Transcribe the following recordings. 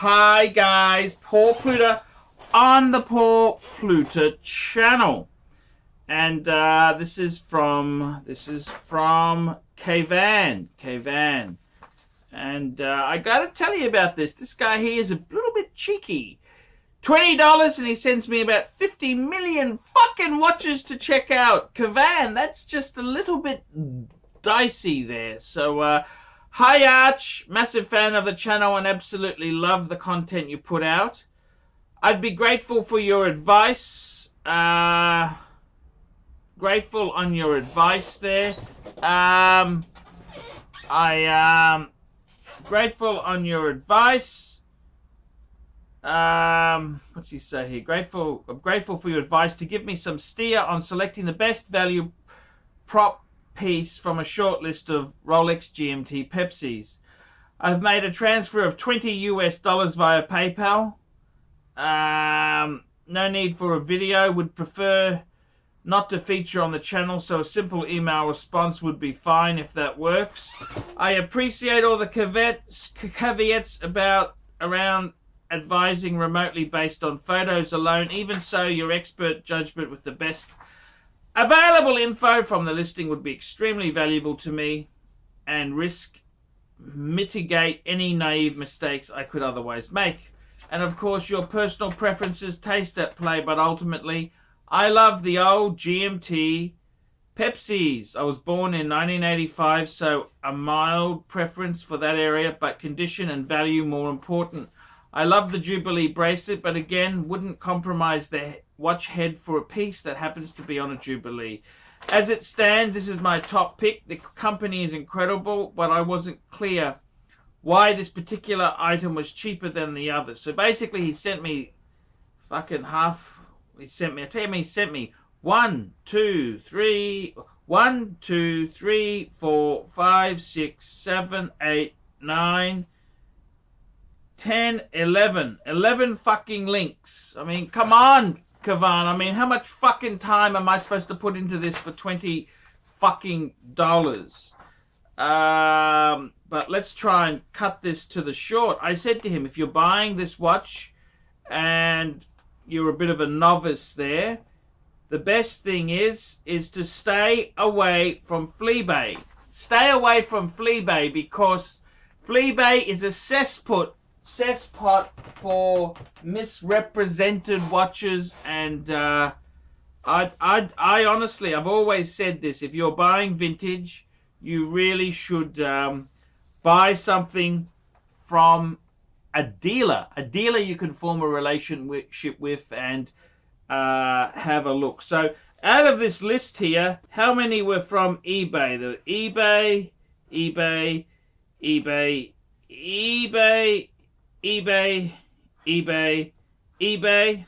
Hi guys, Paul Pluta on the Paul Pluta channel, and this is from Kayvan, and I gotta tell you about this. This guy here is a little bit cheeky. $20 and he sends me about 50 million fucking watches to check out. Kayvan, that's just a little bit dicey there. So hi Arch, massive fan of the channel and absolutely love the content you put out. I'd be grateful for your advice. Grateful on your advice there. Grateful on your advice. What's he say here? I'm grateful for your advice to give me some steer on selecting the best value prop piece from a short list of Rolex, GMT, Pepsis. I've made a transfer of $20 US via PayPal. No need for a video. Would prefer not to feature on the channel, so a simple email response would be fine if that works. I appreciate all the caveats around advising remotely based on photos alone. Even so, your expert judgment with the best available info from the listing would be extremely valuable to me and mitigate any naive mistakes I could otherwise make. And of course, your personal preferences, taste at play, but ultimately, I love the old GMT Pepsis. I was born in 1985, so a mild preference for that area, but condition and value more important. I love the Jubilee bracelet, but again, wouldn't compromise the watch head for a piece that happens to be on a Jubilee. As it stands, this is my top pick. The company is incredible, but I wasn't clear why this particular item was cheaper than the others. So basically, he sent me fucking half. He sent me 1, 2, 3, 4, 5, 6, 7, 8, 9, 10, 11 fucking links. I mean, come on, Kayvan. I mean, how much fucking time am I supposed to put into this for $20 fucking dollars? But let's try and cut this to the short. I said to him, if you're buying this watch and you're a bit of a novice there, the best thing is to stay away from Fleabay. Stay away from Fleabay, because Fleabay is a cesspot for misrepresented watches, and I honestly, I've always said this: if you're buying vintage, you really should buy something from a dealer you can form a relationship with and have a look. So out of this list here, how many were from eBay? The eBay.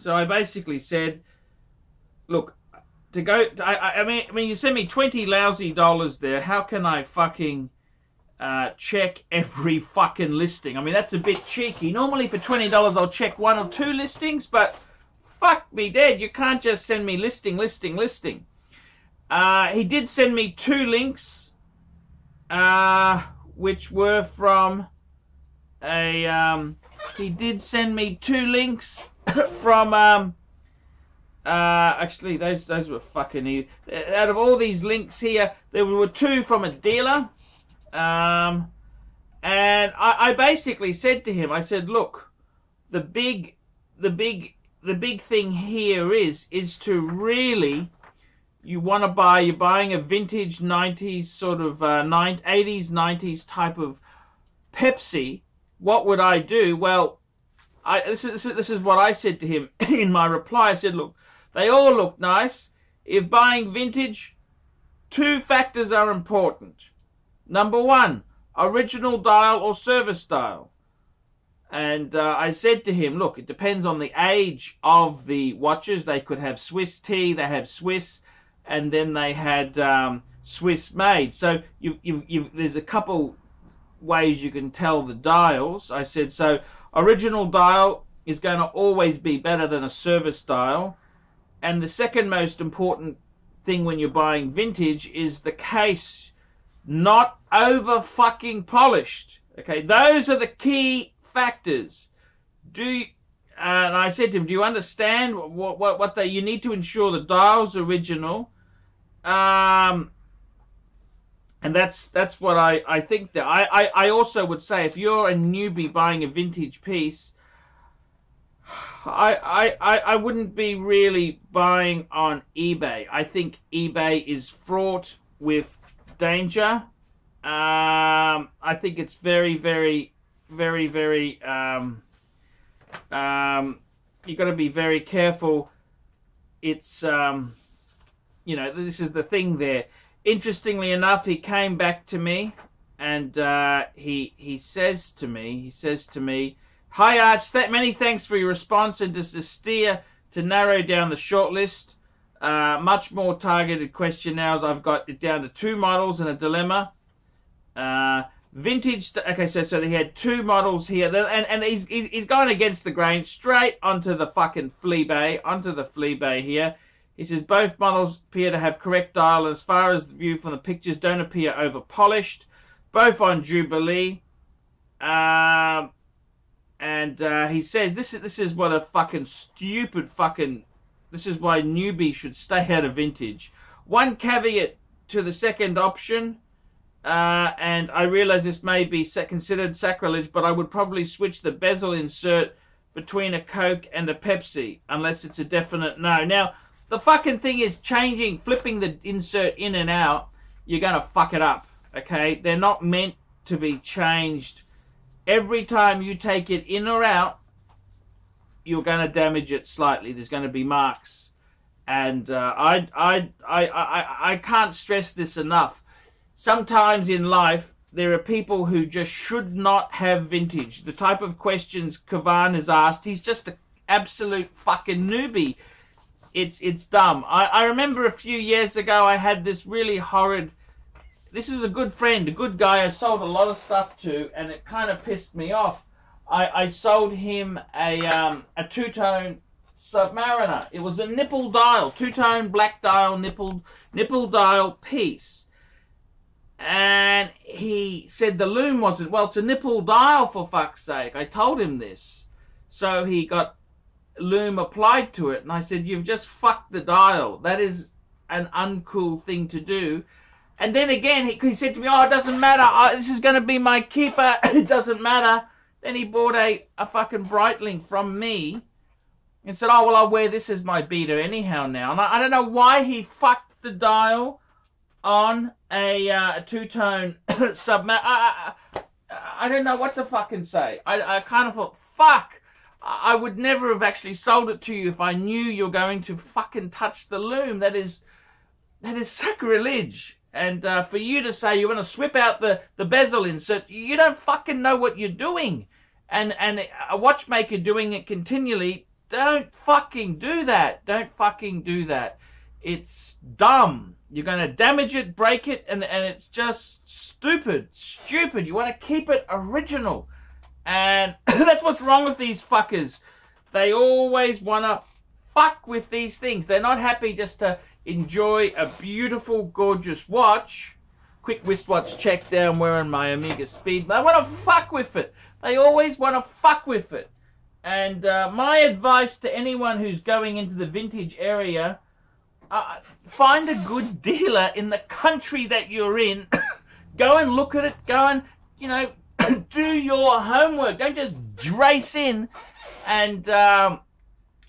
So I basically said, look, I mean, you send me 20 lousy dollars there. How can I fucking check every fucking listing? I mean, that's a bit cheeky. Normally for $20 I'll check 1 or 2 listings, but fuck me dead, you can't just send me listing. He did send me 2 links, which were from he did send me 2 links from actually those were fucking, out of all these links here, there were 2 from a dealer, and I basically said to him, I said, look, the big thing here is to really, you're buying a vintage 90s sort of 80s 90s type of Pepsi. What would I do? Well, this is what I said to him in my reply. I said, look, they all look nice. If buying vintage, 2 factors are important. Number 1, original dial or service dial. And I said to him, look, it depends on the age of the watches. They could have Swiss T, they have Swiss, and then they had Swiss made. So there's a couple ways you can tell the dials. I said, so original dial is going to always be better than a service dial. And the second most important thing when you're buying vintage is the case not over fucking polished. Okay, those are the key factors. and I said to him, do you understand what you need to ensure the dial's original? And that's what I think that I also would say, if you're a newbie buying a vintage piece, I wouldn't be really buying on eBay. I think eBay is fraught with danger. I think it's very, very, very, very, you've got to be very careful. It's, you know, this is the thing there. Interestingly enough, he came back to me and he says to me, "Hi Arch, many thanks for your response and to steer to narrow down the shortlist. Much more targeted question now, as I've got it down to 2 models and a dilemma. Vintage." Okay, so he had 2 models here, and he's going against the grain, straight onto the fucking flea bay, here. He says both models appear to have correct dial, and as far as the view from the pictures, don't appear over polished. Both on Jubilee. And he says this is what a fucking stupid fucking. This is why newbies should stay out of vintage. One caveat to the second option. And I realize this may be considered sacrilege, but I would probably switch the bezel insert between a Coke and a Pepsi, unless it's a definite no. Now, the fucking thing is flipping the insert in and out, you're going to fuck it up, okay? They're not meant to be changed. Every time you take it in or out, you're going to damage it slightly. There's going to be marks. And I can't stress this enough. Sometimes in life, there are people who just should not have vintage. The type of questions Kavan has asked, he's just an absolute fucking newbie. It's dumb. I remember a few years ago, I had this really horrid... This is a good friend, a good guy I sold a lot of stuff to, and it kind of pissed me off. I sold him a 2-tone Submariner. It was a nipple dial, 2-tone black dial, nipple dial piece. And he said the loom wasn't, well, it's a nipple dial for fuck's sake. I told him this. So he got loom applied to it, and I said, you've just fucked the dial. That is an uncool thing to do. And then again, he said to me, oh, it doesn't matter. This is going to be my keeper. It doesn't matter. Then he bought a fucking Breitling from me and said, oh, well, I'll wear this as my beater anyhow now. And I don't know why he fucked the dial on a 2-tone Submariner. I don't know what to fucking say. I kind of thought, fuck. I would never have actually sold it to you if I knew you're going to fucking touch the loom. That is sacrilege. And for you to say you want to swip out the bezel insert, you don't fucking know what you're doing. And a watchmaker doing it continually, don't fucking do that. Don't fucking do that. It's dumb. You're going to damage it, break it, and it's just stupid. Stupid. You want to keep it original. And that's what's wrong with these fuckers. They always want to fuck with these things. They're not happy just to enjoy a beautiful, gorgeous watch. Quick wristwatch check down wearing my Omega Speed. They want to fuck with it. They always want to fuck with it. And my advice to anyone who's going into the vintage area, find a good dealer in the country that you're in. Go and look at it. Go and, you know, do your homework. Don't just race in. And there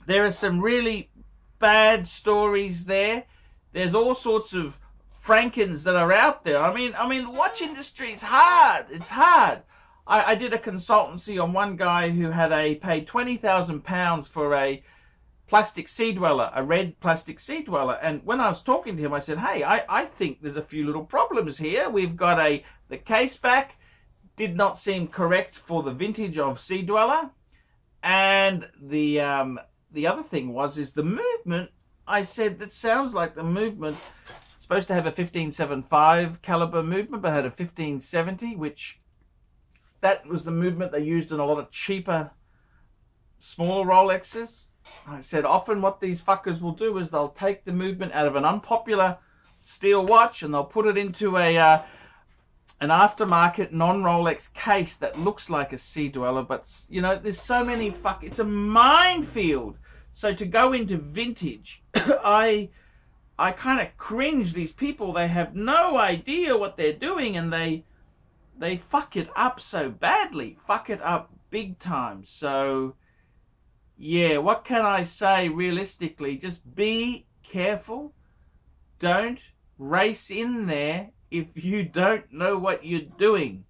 are some really bad stories there. There's all sorts of Frankens that are out there. I mean, the watch industry is hard. It's hard. I did a consultancy on one guy who had paid £20,000 for a plastic sea dweller, a red plastic sea dweller. And when I was talking to him, I said, hey, I think there's a few little problems here. We've got the case back did not seem correct for the vintage of sea dweller. And the other thing is the movement. I said, that sounds like the movement. Supposed to have a 1575 caliber movement, but had a 1570, which that was the movement they used in a lot of cheaper, smaller Rolexes. I said, often what these fuckers will do is they'll take the movement out of an unpopular steel watch and they'll put it into a an aftermarket non-Rolex case that looks like a sea dweller, but you know, there's so many it's a minefield. So to go into vintage, I kind of cringe. These people, they have no idea what they're doing, and they fuck it up so badly, fuck it up big time. So yeah, what can I say realistically? Just be careful. Don't race in there if you don't know what you're doing.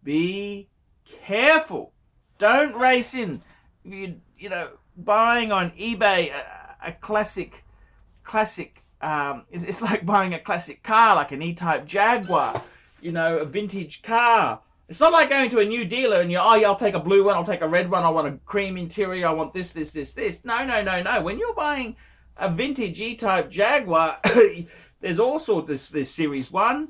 Be careful. Don't race in. You know, buying on eBay a classic, it's like buying a classic car, like an E-Type Jaguar, you know, a vintage car. It's not like going to a new dealer and oh yeah, I'll take a blue one, I'll take a red one, I want a cream interior, I want this. No. When you're buying a vintage E-Type Jaguar, there's all sorts. There's Series 1,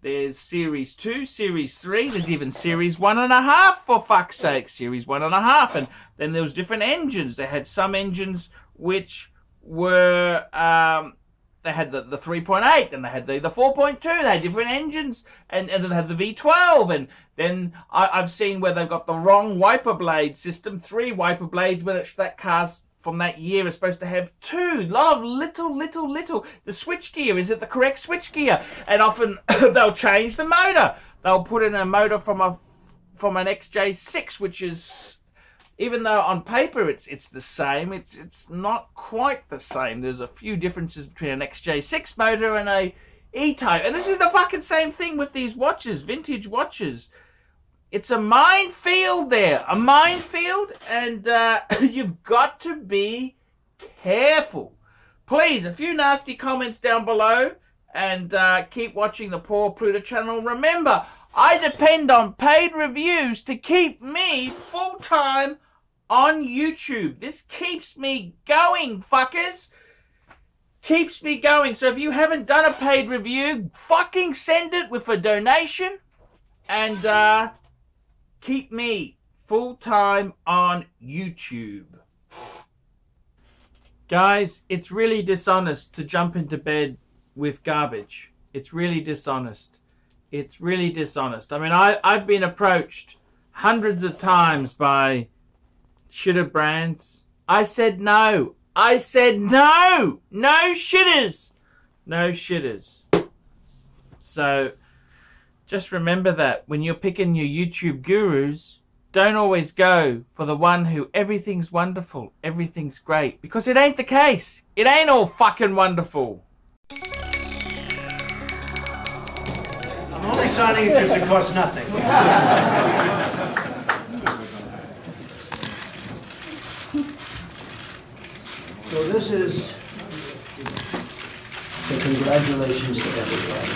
there's Series 2, Series 3, there's even Series 1.5, for fuck's sake, Series 1.5. And then there was different engines. They had some engines which were, they had the 3.8, and they had the 4.2, they had different engines, and then they had the V12, and then I've seen where they've got the wrong wiper blade system, 3 wiper blades, when that car's from that year is supposed to have 2. A lot of little. The switch gear, is it the correct switch gear? And often they'll change the motor. They'll put in a motor from an XJ6, which is, even though on paper it's the same, it's not quite the same. There's a few differences between an XJ6 motor and a E-Type. And this is the fucking same thing with these watches, vintage watches. It's a minefield there, a minefield, and you've got to be careful. Please, a few nasty comments down below, and keep watching the Poor Pluta channel. Remember, I depend on paid reviews to keep me full-time on YouTube. This keeps me going, fuckers. Keeps me going. So if you haven't done a paid review, fucking send it with a donation, and keep me full-time on YouTube. Guys, it's really dishonest to jump into bed with garbage. It's really dishonest. It's really dishonest. I mean, I've been approached hundreds of times by shitter brands. I said no. I said no. No shitters. No shitters. So just remember that when you're picking your YouTube gurus, don't always go for the one who everything's wonderful, everything's great, because it ain't the case. It ain't all fucking wonderful. I'm only signing it because it costs nothing. So this is the congratulations to everybody.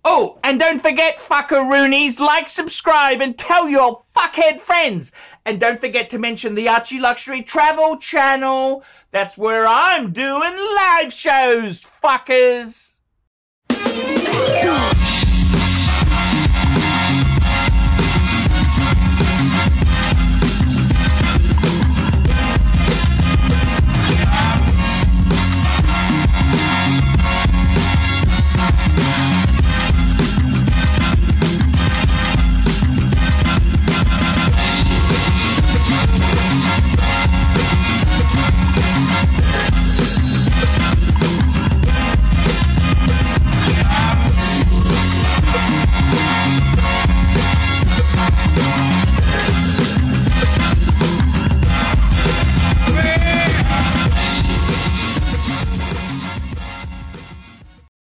Oh, and don't forget, fuckaroonies, like, subscribe, and tell your fuckhead friends. And don't forget to mention the Archie Luxury Travel channel. That's where I'm doing live shows, fuckers.